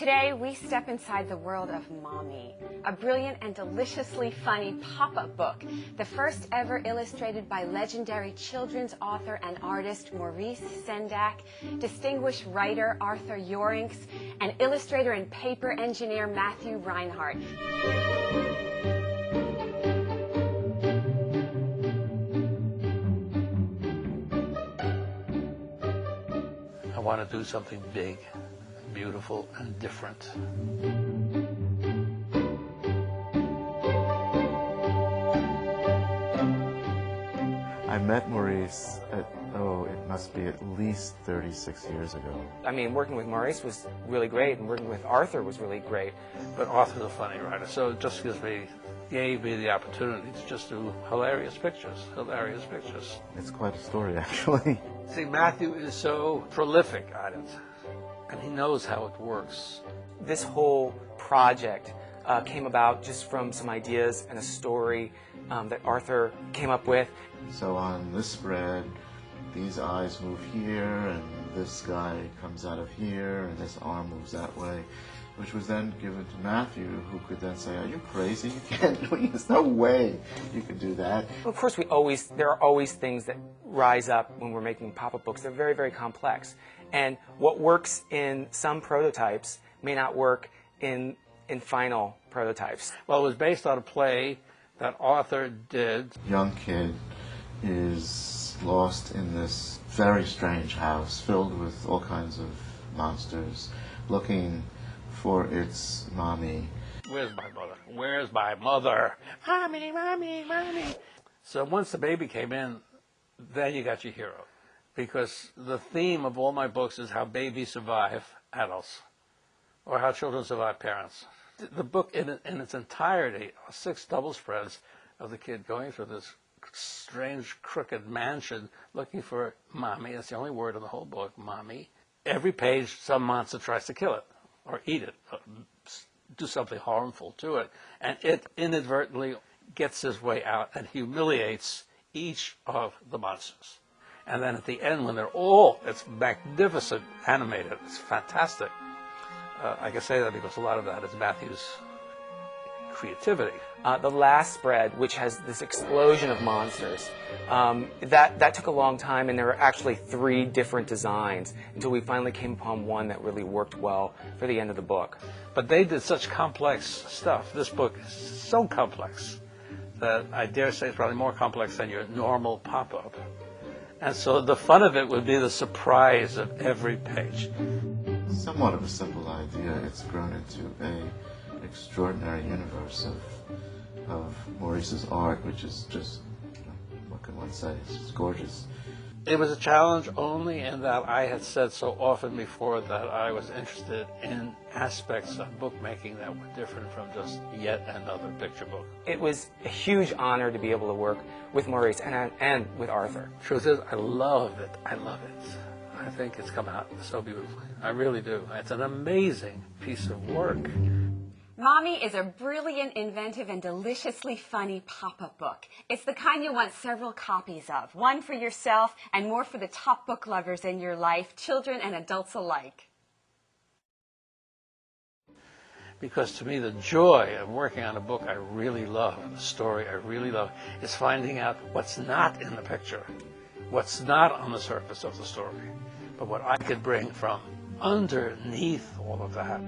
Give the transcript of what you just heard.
Today, we step inside the world of Mommy, a brilliant and deliciously funny pop-up book, the first ever illustrated by legendary children's author and artist Maurice Sendak, distinguished writer Arthur Yorinks, and illustrator and paper engineer Matthew Reinhardt. I want to do something big, beautiful, and different. I met Maurice at, it must be at least 36 years ago. I mean, working with Maurice was really great, and working with Arthur was really great. But Arthur's a funny writer, so it just gave me the opportunity to just do hilarious pictures. It's quite a story, actually. See, Matthew is so prolific at it, and he knows how it works. This whole project came about just from some ideas and a story that Arthur came up with. So on this spread, these eyes move here, and this guy comes out of here, and this arm moves that way, which was then given to Matthew, who could then say, "Are you crazy? You can't do it. There's no way you can do that." Of course, there are always things that rise up when we're making pop-up books. They're very, very complex. And what works in some prototypes may not work in final prototypes. Well, it was based on a play that Arthur did. Young kid is lost in this very strange house filled with all kinds of monsters, looking for its mommy. Where's my mother? Where's my mother? Mommy, mommy, mommy. So once the baby came in, then you got your hero. Because the theme of all my books is how babies survive adults, or how children survive parents. The book in its entirety are 6 double spreads of the kid going through this strange, crooked mansion looking for mommy. That's the only word in the whole book, mommy. Every page, some monster tries to kill it, or eat it, or do something harmful to it. And it inadvertently gets his way out and humiliates each of the monsters. And then at the end, when it's magnificent, animated, it's fantastic. I can say that because a lot of that is Matthew's creativity. The last spread, which has this explosion of monsters, that took a long time, and there were actually 3 different designs until we finally came upon one that really worked well for the end of the book. But they did such complex stuff. This book is so complex that I dare say it's probably more complex than your normal pop-up. And so the fun of it would be the surprise of every page. Somewhat of a simple idea. It's grown into an extraordinary universe of Maurice's art, which is just, what can one say? It's just gorgeous. It was a challenge only in that I had said so often before that I was interested in aspects of bookmaking that were different from just yet another picture book. It was a huge honor to be able to work with Maurice and with Arthur. Truth is, I love it. I think it's come out so beautifully. I really do. It's an amazing piece of work. Mommy is a brilliant, inventive, and deliciously funny pop-up book. It's the kind you want several copies of, one for yourself and more for the top book lovers in your life, children and adults alike. Because to me, the joy of working on a book I really love, a story I really love, is finding out what's not in the picture, what's not on the surface of the story, but what I could bring from underneath all of that.